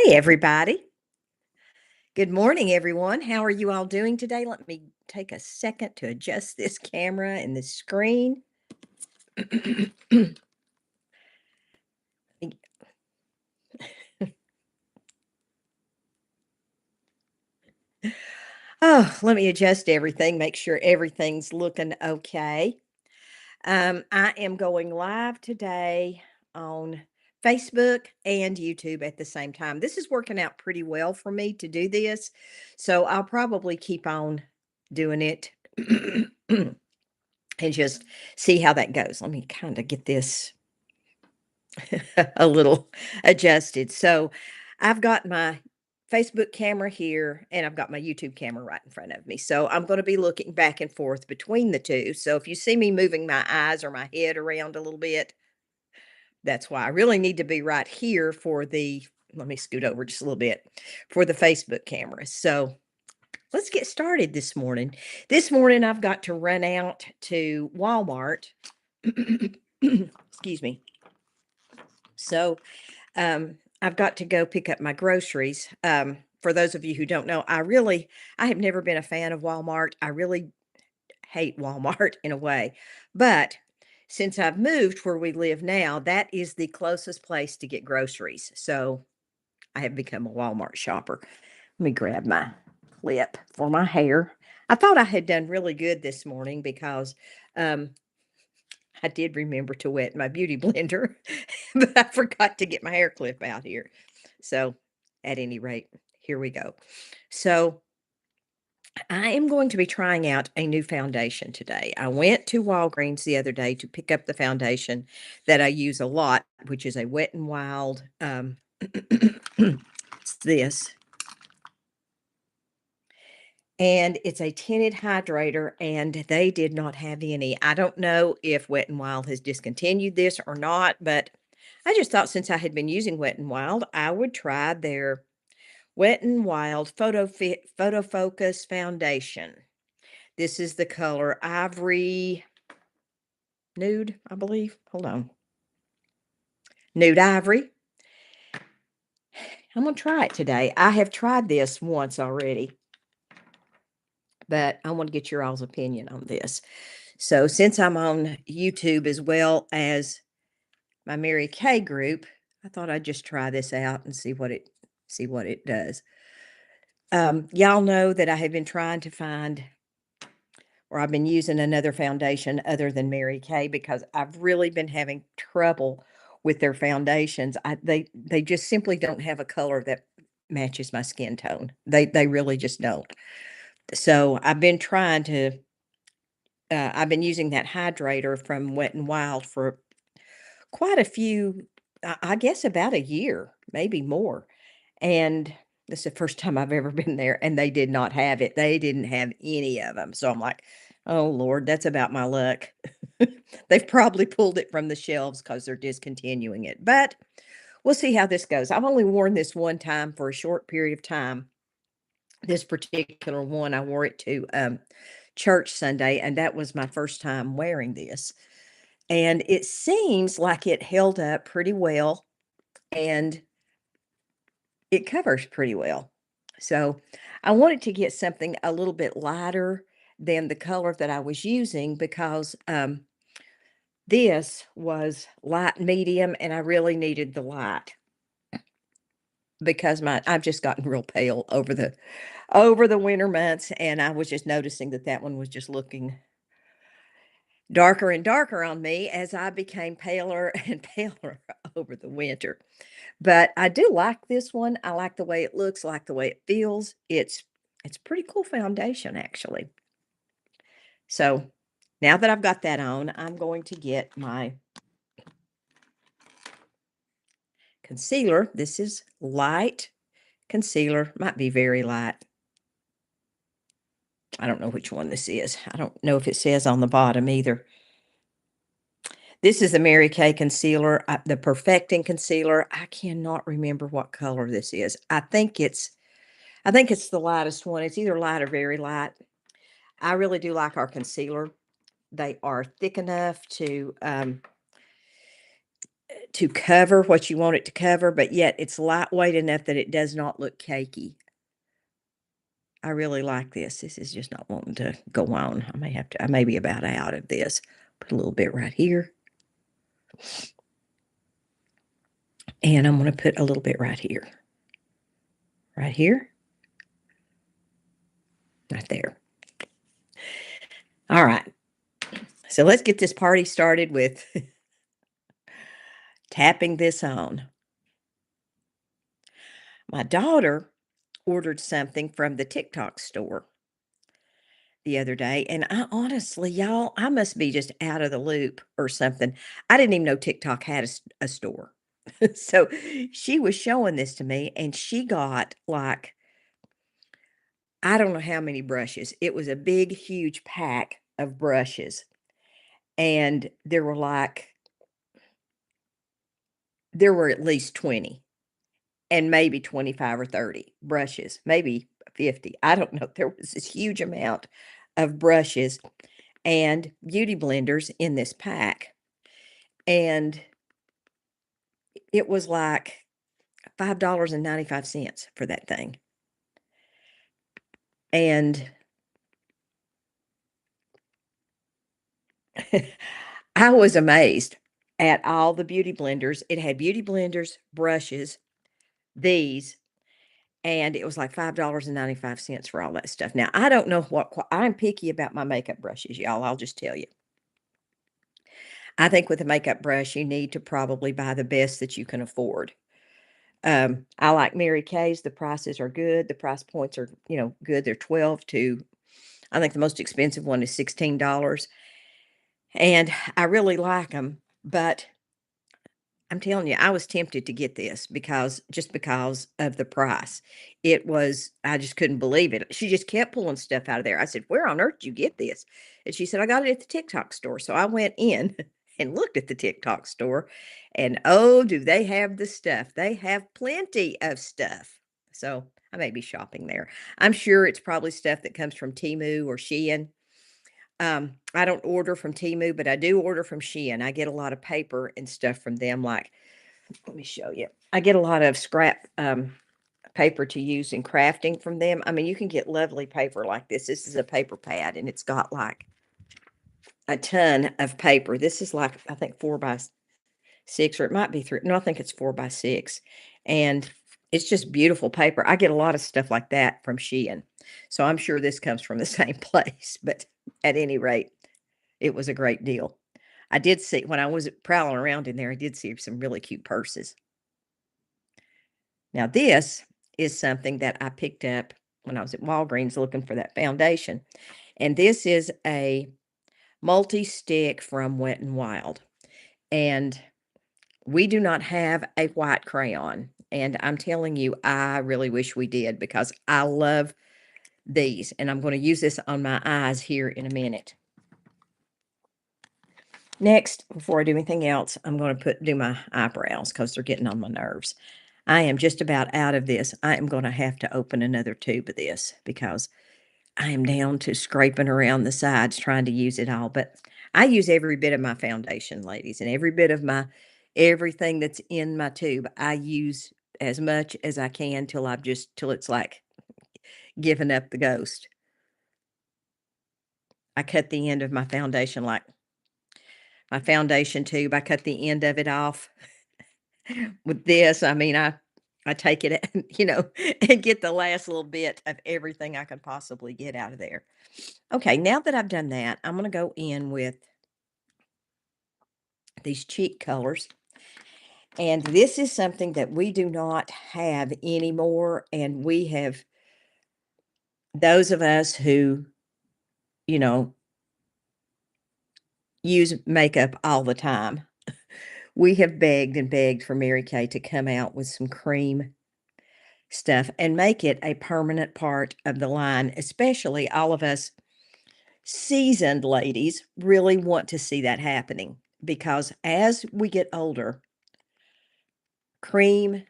Hey, everybody. Good morning, everyone. How are you all doing today? Let me take a second to adjust this camera and this screen. Oh, let me adjust everything, make sure everything's looking okay. I am going live today on Facebook and YouTube at the same time. This is working out pretty well for me to do this, so I'll probably keep on doing it and just see how that goes. Let me kind of get this a little adjusted. So I've got my Facebook camera here and I've got my YouTube camera right in front of me. So I'm going to be looking back and forth between the two. So if you see me moving my eyes or my head around a little bit, that's why I really need to be right here for let me scoot over just a little bit for the Facebook camera. So let's get started this morning. This morning I've got to run out to Walmart. Excuse me. So I've got to go pick up my groceries. For those of you who don't know, I have never been a fan of Walmart. I really hate Walmart in a way. But since I've moved where we live now, that is the closest place to get groceries. So I have become a Walmart shopper. Let me grab my clip for my hair. I thought I had done really good this morning because um, I did remember to wet my beauty blender, but I forgot to get my hair clip out here. So, at any rate, here we go. So, I am going to be trying out a new foundation today. I went to Walgreens the other day to pick up the foundation that I use a lot, which is a Wet and Wild. It's this, and it's a tinted hydrator, and they did not have any. I don't know if Wet and Wild has discontinued this or not, but I just thought since I had been using Wet and Wild, I would try their Wet and Wild Photo Focus Foundation. This is the color Ivory Nude, I believe. Hold on. Nude Ivory. I'm going to try it today. I have tried this once already, but I want to get your all's opinion on this. So since I'm on YouTube as well as my Mary Kay group, I thought I'd just try this out and see what it does. Y'all know that I have been trying to find, or I've been using another foundation other than Mary Kay because I've really been having trouble with their foundations. They just simply don't have a color that matches my skin tone. They really just don't. So I've been using that hydrator from Wet and Wild for quite a few, I guess about a year, maybe more. And this is the first time I've ever been there, and they did not have it. They didn't have any of them. So I'm like, oh Lord, that's about my luck. They've probably pulled it from the shelves because they're discontinuing it. But we'll see how this goes. I've only worn this one time for a short period of time. This particular one, I wore it to church Sunday, and that was my first time wearing this. And it seems like it held up pretty well and it covers pretty well. So I wanted to get something a little bit lighter than the color that I was using because this was light medium and I really needed the light because I've just gotten real pale over the winter months, and I was just noticing that that one was just looking darker and darker on me as I became paler and paler over the winter. But I do like this one. I like the way it looks, like the way it feels. It's pretty cool foundation actually. So now that I've got that on, I'm going to get my concealer. This is light concealer, might be very light. I don't know which one this is. I don't know if it says on the bottom either. This is the Mary Kay concealer, the Perfecting concealer. I cannot remember what color this is. I think it's the lightest one. It's either light or very light. I really do like our concealer. They are thick enough to to cover what you want it to cover, but yet it's lightweight enough that it does not look cakey. I really like this. This is just not wanting to go on. I may be about out of this. Put a little bit right here. And I'm going to put a little bit right here. Right here. Right there. All right. So let's get this party started with tapping this on. My daughter ordered something from the TikTok store the other day, and I honestly, y'all, I must be just out of the loop or something. I didn't even know TikTok had a store. So she was showing this to me, and she got like, I don't know how many brushes. It was a big, huge pack of brushes. And there were at least 20 and maybe 25 or 30 brushes, maybe 50. I don't know. There was this huge amount of brushes and beauty blenders in this pack. And it was like $5.95 for that thing. And I was amazed at all the beauty blenders. It had beauty blenders, brushes, these, and it was like $5.95 for all that stuff. Now, I don't know I'm picky about my makeup brushes, y'all. I'll just tell you. I think with a makeup brush, you need to probably buy the best that you can afford. I like Mary Kay's. The prices are good. The price points are, good. They're 12 to, I think the most expensive one is $16. And I really like them, but I'm telling you, I was tempted to get this because of the price. I just couldn't believe it. She just kept pulling stuff out of there. I said, "Where on earth did you get this?" And she said, "I got it at the TikTok store." So I went in and looked at the TikTok store, and oh, do they have the stuff? They have plenty of stuff. So I may be shopping there. I'm sure it's probably stuff that comes from Temu or Shein. I don't order from Temu, but I do order from Shein. I get a lot of paper and stuff from them, like let me show you. I get a lot of scrap, paper to use in crafting from them. I mean, you can get lovely paper like this. This is a paper pad, and it's got, like, a ton of paper. This is, like, I think 4 by 6, or it might be 3 no, I think it's 4 by 6, and it's just beautiful paper. I get a lot of stuff like that from Shein, so I'm sure this comes from the same place, but at any rate, it was a great deal. I did see when I was prowling around in there, I did see some really cute purses. Now, this is something that I picked up when I was at Walgreens looking for that foundation. And this is a multi-stick from Wet n Wild. And we do not have a white crayon. And I'm telling you, I really wish we did because I love these. And I'm going to use this on my eyes here in a minute. Next, before I do anything else, I'm going to do my eyebrows because they're getting on my nerves. I am just about out of this. I am going to have to open another tube of this because I am down to scraping around the sides trying to use it all. But I use every bit of my foundation, ladies, and every bit of everything that's in my tube. I use as much as I can till it's like giving up the ghost. I cut the end of my foundation, like my foundation tube. I cut the end of it off with this. I mean, I take it, and get the last little bit of everything I could possibly get out of there. Okay, now that I've done that, I'm gonna go in with these cheek colors. And this is something that we do not have anymore. And we have those of us who, you know, use makeup all the time. We have begged and begged for Mary Kay to come out with some cream stuff and make it a permanent part of the line, especially all of us seasoned ladies really want to see that happening because as we get older, cream,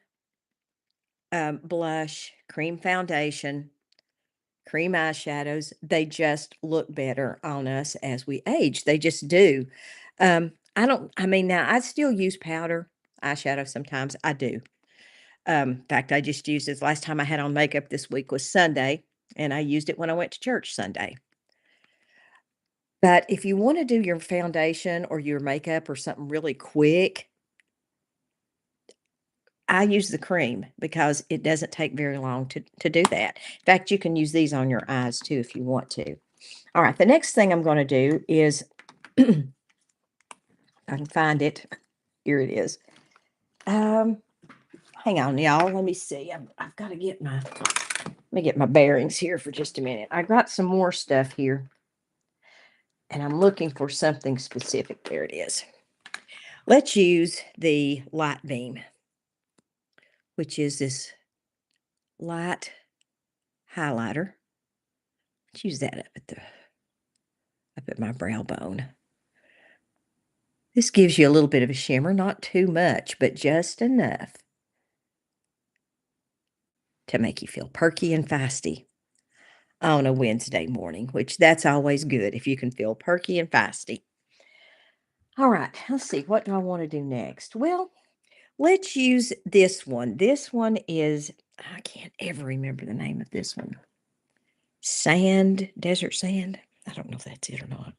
blush, cream foundation, cream eyeshadows, they just look better on us as we age. They just do. I mean, now I still use powder, eyeshadow sometimes. I do. In fact, I just used it last time I had on makeup this week was Sunday, and I used it when I went to church Sunday. But if you wanna do your foundation or your makeup or something really quick, I use the cream because it doesn't take very long to do that. In fact, you can use these on your eyes too if you want to. Alright, the next thing I'm gonna do is I can find it. Here it is. Um, hang on, y'all. Let me see. I've got to get my let me get my bearings here for just a minute. I got some more stuff here, and I'm looking for something specific. There it is. Let's use the light beam, which is this light highlighter. Let's use that up at my brow bone. This gives you a little bit of a shimmer, not too much, but just enough to make you feel perky and feisty on a Wednesday morning, which that's always good if you can feel perky and feisty. All right, let's see. What do I want to do next? Well, let's use this one. This one is, I can't ever remember the name of this one. Sand, desert sand. I don't know if that's it or not.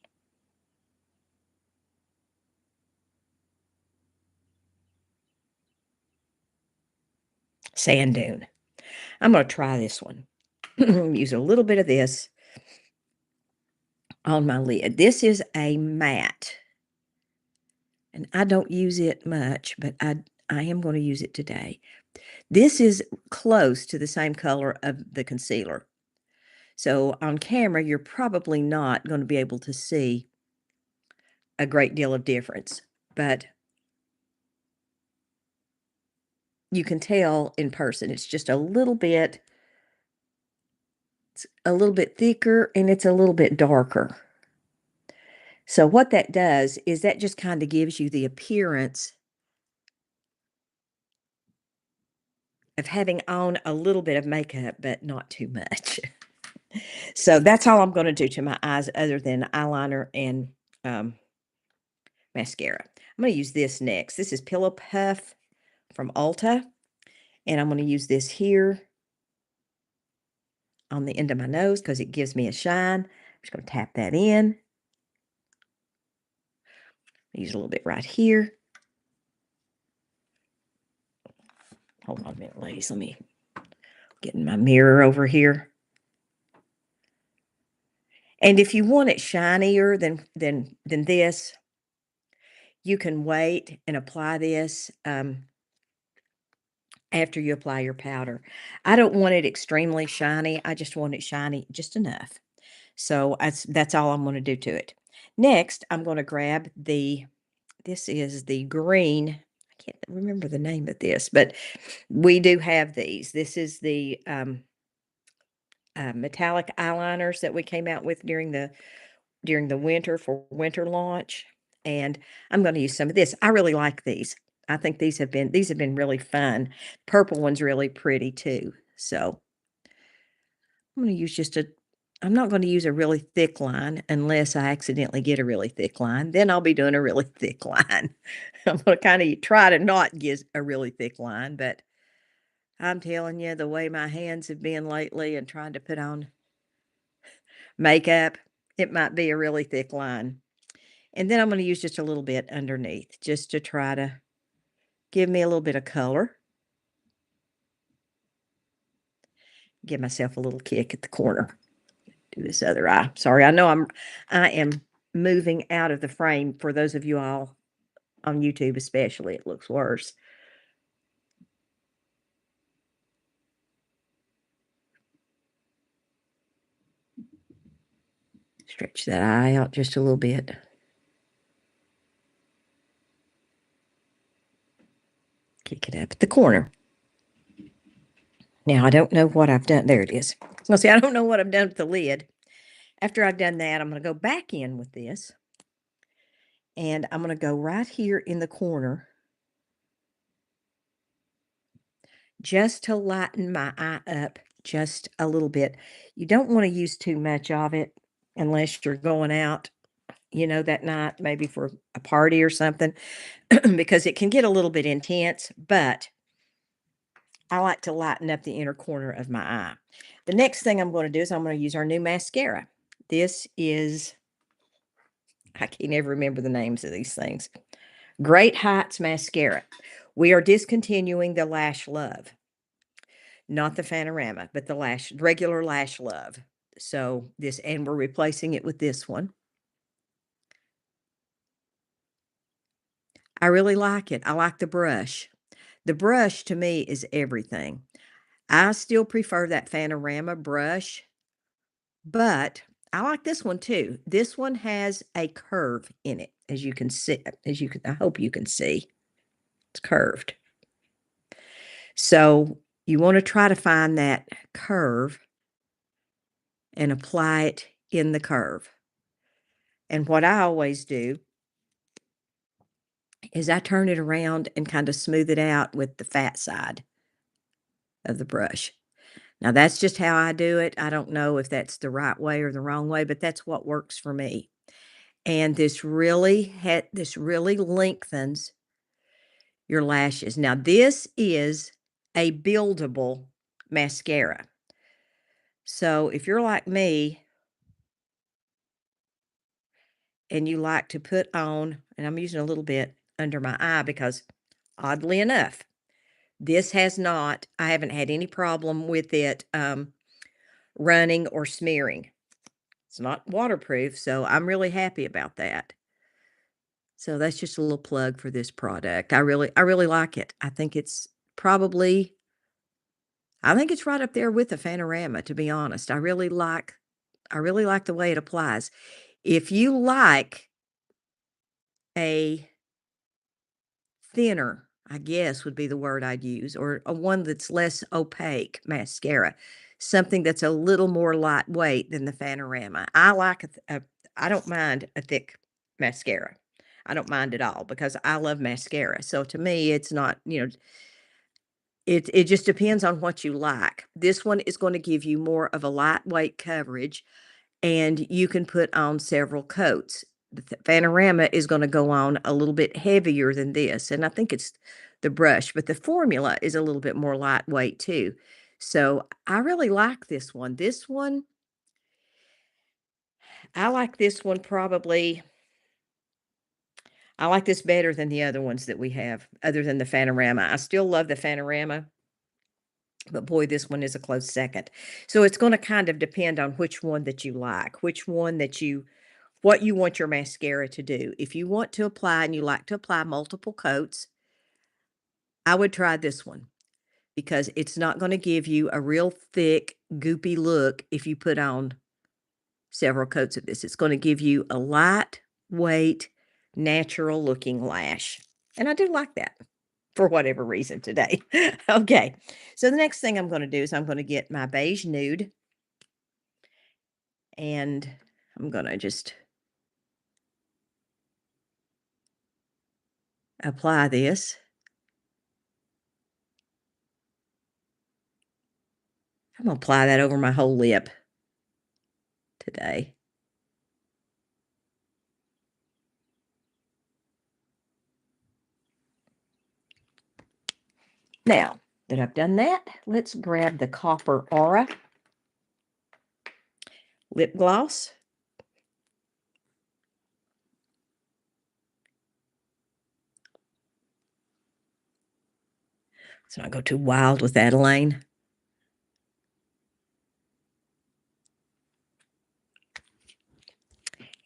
Sand dune. I'm going to try this one. Use a little bit of this on my lid. This is a matte, and I don't use it much, but I am going to use it today. This is close to the same color of the concealer. So on camera, you're probably not going to be able to see a great deal of difference, but you can tell in person. It's just it's a little bit thicker and it's a little bit darker. So what that does is that just kind of gives you the appearance of having on a little bit of makeup, but not too much. So that's all I'm going to do to my eyes other than eyeliner and mascara. I'm going to use this next. This is Pillow Puff from Ulta, and I'm going to use this here on the end of my nose because it gives me a shine. I'm just going to tap that in. Use a little bit right here. Hold on a minute, ladies. Let me get in my mirror over here. And if you want it shinier than this, you can wait and apply this after you apply your powder. I don't want it extremely shiny. I just want it shiny just enough. So that's all I'm going to do to it. Next, I'm going to grab this is the green. I can't remember the name of this, but we do have these. This is the metallic eyeliners that we came out with during the winter for winter launch, and I'm going to use some of this. I really like these. I think these have been really fun. Purple one's really pretty too. So I'm going to use I'm not going to use a really thick line unless I accidentally get a really thick line. Then I'll be doing a really thick line. I'm going to kind of try to not get a really thick line, but I'm telling you, the way my hands have been lately and trying to put on makeup, it might be a really thick line. And then I'm going to use just a little bit underneath just to try to give me a little bit of color. Give myself a little kick at the corner. Do this other eye. Sorry, I am moving out of the frame for those of you all on YouTube especially. It looks worse. Stretch that eye out just a little bit. Kick it up at the corner. Now, I don't know what I've done. There it is. So, see, I don't know what I've done with the lid. After I've done that, I'm going to go back in with this. And I'm going to go right here in the corner just to lighten my eye up just a little bit. You don't want to use too much of it unless you're going out that night, maybe for a party or something, because it can get a little bit intense, but I like to lighten up the inner corner of my eye. The next thing I'm gonna do is I'm gonna use our new mascara. This is I can't ever remember the names of these things. Great Heights Mascara. We are discontinuing the Lash Love, not the Fanorama, but the regular Lash Love. So and we're replacing it with this one. I really like it. I like the brush. The brush to me is everything. I still prefer that Fanorama brush, but I like this one too. This one has a curve in it, as you can see, I hope you can see. It's curved. So you want to try to find that curve and apply it in the curve. And what I always do is I turn it around and kind of smooth it out with the fat side of the brush. Now that's just how I do it. I don't know if that's the right way or the wrong way, but that's what works for me. And this really lengthens your lashes. Now this is a buildable mascara. So if you're like me and you like to put on, and I'm using a little bit under my eye because oddly enough, I haven't had any problem with it running or smearing. It's not waterproof, so I'm really happy about that. So that's just a little plug for this product. I really like it. Probably I think it's right up there with the Fanorama, to be honest. I really like the way it applies. If you like a thinner, I guess would be the word I'd use, or a one that's less opaque mascara, something that's a little more lightweight than the Fanorama. I don't mind a thick mascara. I don't mind at all because I love mascara. So to me, it's not, it just depends on what you like. This one is going to give you more of a lightweight coverage and you can put on several coats. The Fanorama is gonna go on a little bit heavier than this, and I think it's the brush, but the formula is a little bit more lightweight too. So, I really like this one. I like this one probably I like this better than the other ones that we have, other than the Fanorama. I still love the Fanorama, but boy, this one is a close second. So, it's gonna kind of depend on which one that you like, what you want your mascara to do. If you want to apply and you like to apply multiple coats, I would try this one because it's not going to give you a real thick, goopy look if you put on several coats of this. It's going to give you a lightweight, natural looking lash. And I do like that for whatever reason today. Okay. So the next thing I'm going to do is I'm going to get my beige nude and I'm going to just apply this. I'm gonna apply that over my whole lip today. Now that I've done that, let's grab the Copper Aura lip gloss. Let's not go too wild with that, Elaine.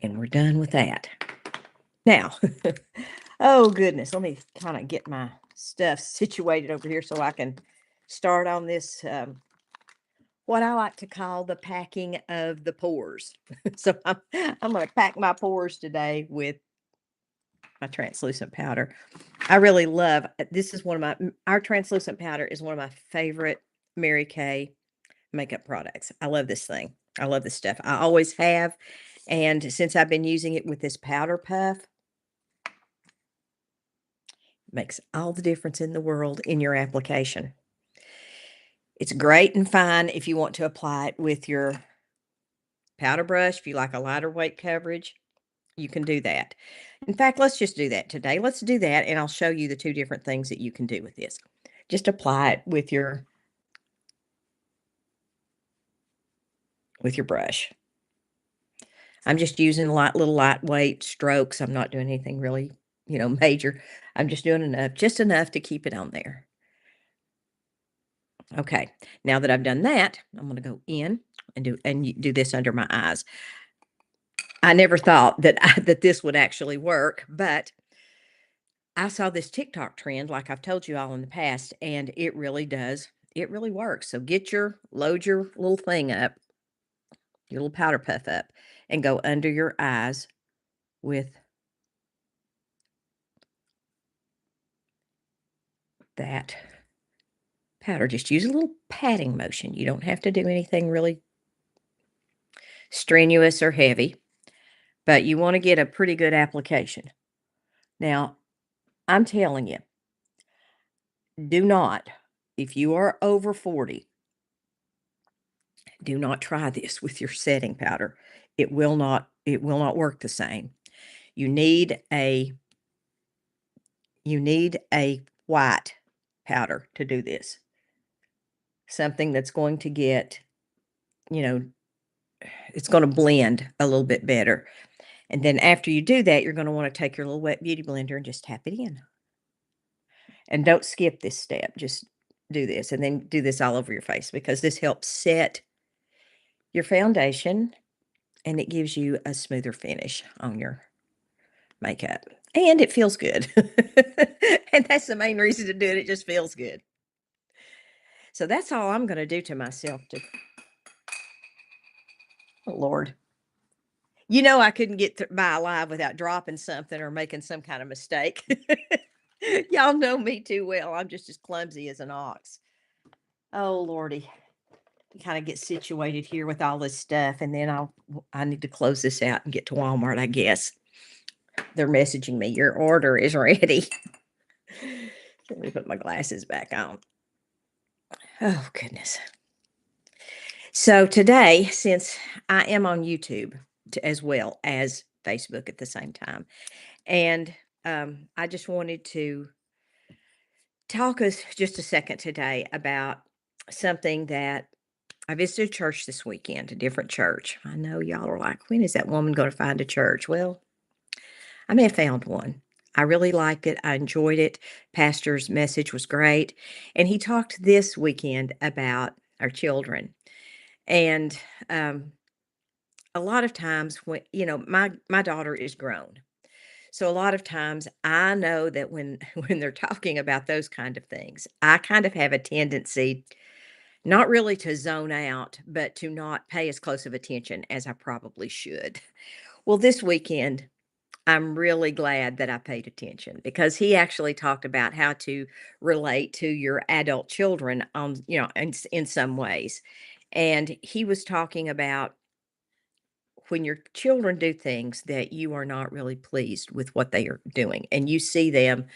And we're done with that. Now, oh goodness, let me kind of get my stuff situated over here so I can start on this, what I like to call the packing of the pores. So I'm going to pack my pores today with my translucent powder. I really love this is one of our translucent powder is one of my favorite Mary Kay makeup products. I love this thing. I love this stuff. I always have. And since I've been using it with this powder puff, makes all the difference in the world in your application. It's great and fine if you want to apply it with your powder brush, if you like a lighter weight coverage. You can do that. In fact, let's just do that today. Let's do that, and I'll show you the 2 different things that you can do with this. Just apply it with your brush. I'm just using little lightweight strokes. I'm not doing anything really, major. I'm just doing enough, just enough to keep it on there. Okay. Now that I've done that, I'm going to go in and do this under my eyes. I never thought that that this would actually work, but I saw this TikTok trend, like I've told you all in the past, and it really does. It really works. So load your little thing up, your little powder puff up, and go under your eyes with that powder. Just use a little patting motion. You don't have to do anything really strenuous or heavy, but you want to get a pretty good application. Now, I'm telling you, do not, if you are over 40, do not try this with your setting powder. It will not work the same. You need a white powder to do this. Something that's going to get, you know, it's going to blend a little bit better. And then after you do that, you're going to want to take your little wet beauty blender and just tap it in. And don't skip this step. Just do this and then do this all over your face because this helps set your foundation and it gives you a smoother finish on your makeup. And it feels good. And that's the main reason to do it. It just feels good. So that's all I'm going to do to myself. Oh, Lord. I couldn't get by alive without dropping something or making some kind of mistake. Y'all know me too well. I'm just as clumsy as an ox. Oh, Lordy. Kind of get situated here with all this stuff, and then I need to close this out and get to Walmart, I guess. They're messaging me, your order is ready. Let me put my glasses back on. Oh, goodness. So today, since I am on YouTube as well as Facebook at the same time, and I just wanted to talk us just a second today about something that I visited church this weekend, a different church. I know y'all are like, when is that woman going to find a church? Well, I may have found one. I really liked it. I enjoyed it. Pastor's message was great. And he talked this weekend about our children. And a lot of times when, my daughter is grown. So a lot of times I know that when when they're talking about those kind of things, I kind of have a tendency not really to zone out, but to not pay as close of attention as I probably should. Well, this weekend, I'm really glad that I paid attention because he actually talked about how to relate to your adult children in some ways. And he was talking about when your children do things that you are not really pleased with what they are doing and you see them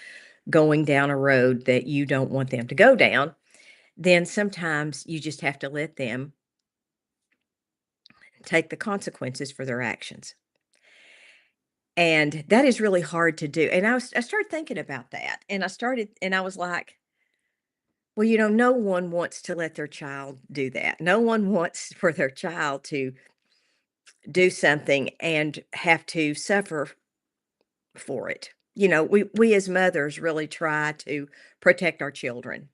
going down a road that you don't want them to go down, then sometimes you just have to let them take the consequences for their actions. And that is really hard to do. And I started thinking about that. And I was like, well, no one wants to let their child do that. No one wants for their child to do something and have to suffer for it. We as mothers really try to protect our children.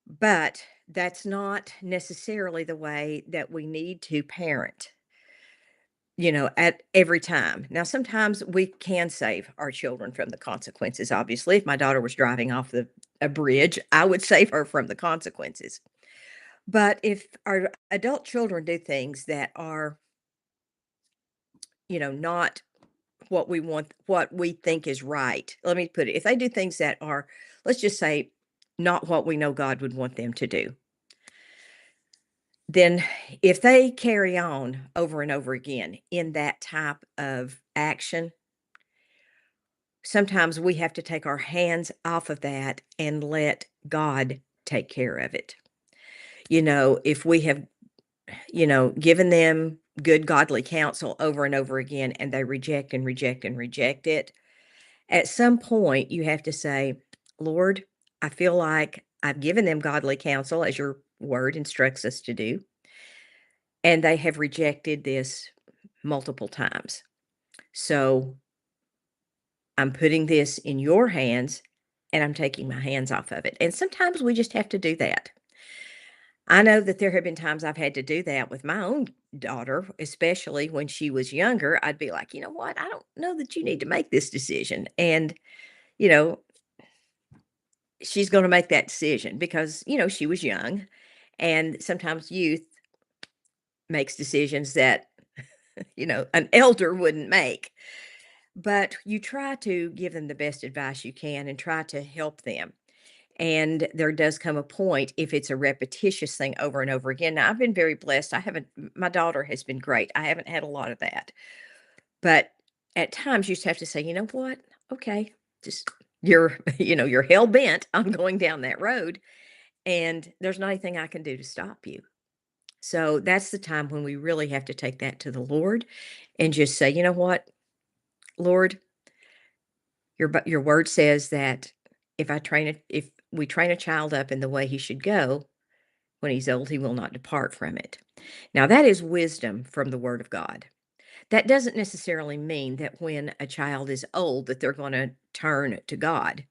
But that's not necessarily the way that we need to parent, at every time. Now, sometimes we can save our children from the consequences. Obviously, if my daughter was driving off a bridge, I would save her from the consequences. But if our adult children do things that are, not what we think is right. Let me put it, if they do things that are, let's just say, not what we know God would want them to do, then if they carry on over and over again in that type of action, sometimes we have to take our hands off of that and let God take care of it. If we have, given them good godly counsel over and over again, and they reject and reject and reject it, at some point you have to say, Lord, I feel like I've given them godly counsel as your word instructs us to do, and they have rejected this multiple times. So I'm putting this in your hands and I'm taking my hands off of it. And sometimes we just have to do that. I know that there have been times I've had to do that with my own daughter, especially when she was younger. I'd be like, you know what? I don't know that you need to make this decision. And, you know, she's going to make that decision because, she was young. And sometimes youth makes decisions that, an elder wouldn't make. But you try to give them the best advice you can and try to help them. And there does come a point if it's a repetitious thing over and over again. Now, I've been very blessed. I haven't, my daughter has been great. I haven't had a lot of that. But at times you just have to say, you know what? Okay, just you're, you're hell bent on going down that road. And there's not anything I can do to stop you. So that's the time when we really have to take that to the Lord and just say, you know what, Lord, your word says that if we train a child up in the way he should go, when he's old, he will not depart from it. Now, that is wisdom from the word of God. That doesn't necessarily mean that when a child is old that they're going to turn to God.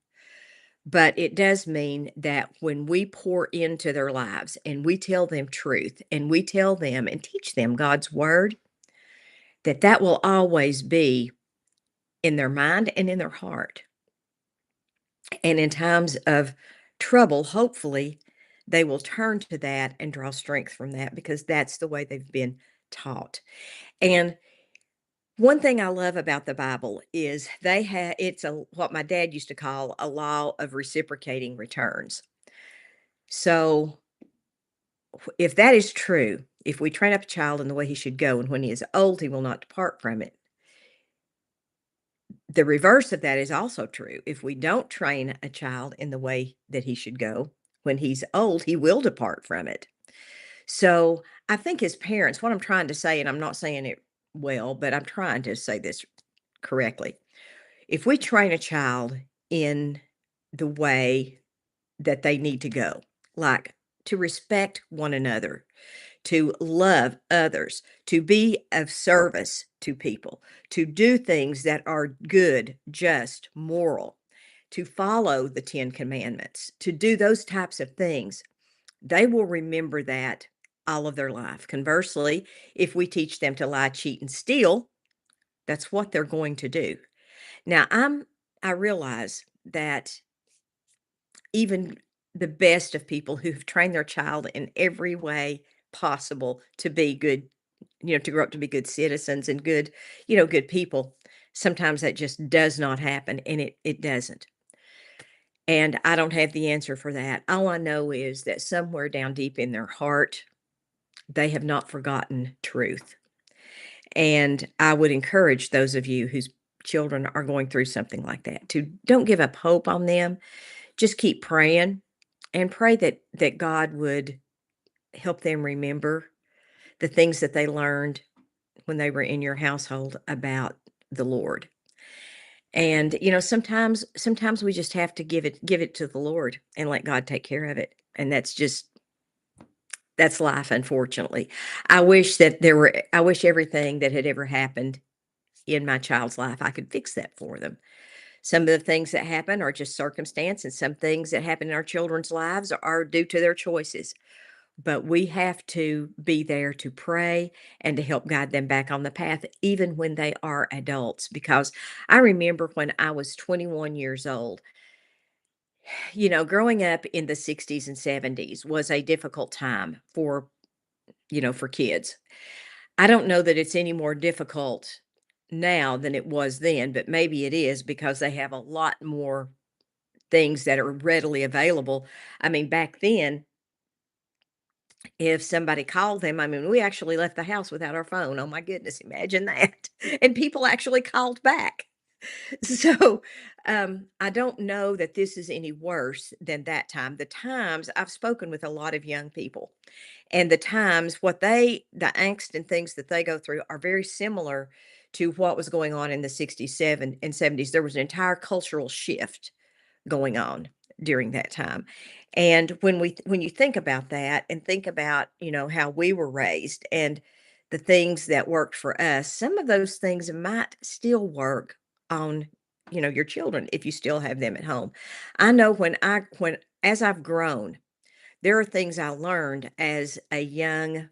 But it does mean that when we pour into their lives and we tell them truth and we tell them and teach them God's word, that will always be in their mind and in their heart. And in times of trouble, hopefully, they will turn to that and draw strength from that because that's the way they've been taught. And one thing I love about the Bible is they have it's a what my dad used to call a law of reciprocating returns. So if that is true, if we train up a child in the way he should go, and when he is old, he will not depart from it. The reverse of that is also true. If we don't train a child in the way that he should go, when he's old, he will depart from it. So I think as parents, what I'm trying to say, and I'm not saying it well, but I'm trying to say this correctly. If we train a child in the way that they need to go, like to respect one another, to love others, to be of service to people, to do things that are good, just, moral, to follow the 10 commandments, to do those types of things, they will remember that all of their life. Conversely, if we teach them to lie, cheat, and steal, that's what they're going to do. Now, I realize that even the best of people who've trained their child in every way possible to be good, to grow up to be good citizens and good, good people, sometimes that just does not happen, and it doesn't. And I don't have the answer for that. All I know is that somewhere down deep in their heart, they have not forgotten truth. And I would encourage those of you whose children are going through something like that to don't give up hope on them. Just keep praying and pray that God would help them remember the things that they learned when they were in your household about the Lord. And sometimes we just have to give it to the Lord and let God take care of it. And that's life, unfortunately. I wish everything that had ever happened in my child's life, I could fix that for them. Some of the things that happen are just circumstance, and some things that happen in our children's lives are due to their choices. But we have to be there to pray and to help guide them back on the path, even when they are adults. Because I remember when I was 21 years old, growing up in the 60s and 70s was a difficult time for kids. I don't know that it's any more difficult now than it was then, but maybe it is because they have a lot more things that are readily available. I mean, back then, if somebody called them, I mean, we actually left the house without our phone. Oh my goodness, imagine that. And people actually called back. So, I don't know that this is any worse than that time. The times I've spoken with a lot of young people, and the times the angst and things that they go through are very similar to what was going on in the 60s, 70s. There was an entire cultural shift going on during that time. And when you think about that and think about, how we were raised and the things that worked for us, some of those things might still work on, your children if you still have them at home. I know when as I've grown, there are things I learned as a young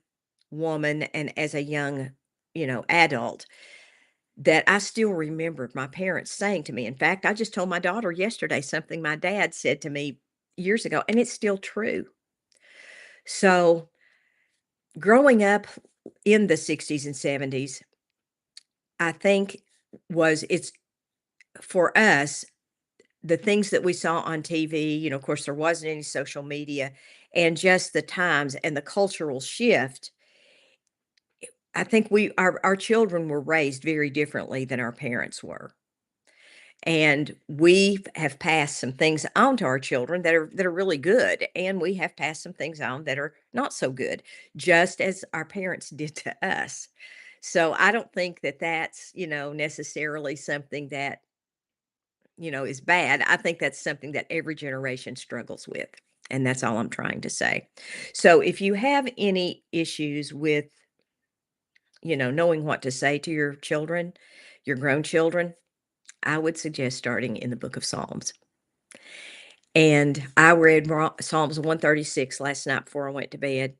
woman and as a young, adult that I still remember my parents saying to me. In fact, I just told my daughter yesterday something my dad said to me years ago, and it's still true. So, growing up in the 60s and 70s, I think it's for us, the things that we saw on TV, of course, there wasn't any social media, and just the times and the cultural shift. I think our children were raised very differently than our parents were. And we have passed some things on to our children that are really good, and we have passed some things on that are not so good, just as our parents did to us. So I don't think that that's, necessarily something that, is bad. I think that's something that every generation struggles with. And that's all I'm trying to say. So if you have any issues with, knowing what to say to your children, your grown children, I would suggest starting in the book of Psalms. And I read Psalms 136 last night before I went to bed,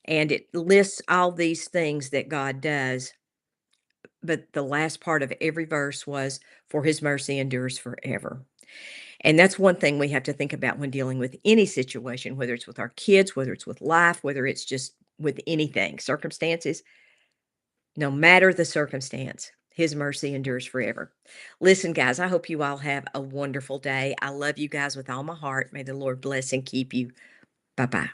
and it lists all these things that God does. But the last part of every verse was, "For his mercy endures forever." And that's one thing we have to think about when dealing with any situation, whether it's with our kids, whether it's with life, whether it's just with anything, circumstances. No matter the circumstance, his mercy endures forever. Listen, guys, I hope you all have a wonderful day. I love you guys with all my heart. May the Lord bless and keep you. Bye bye.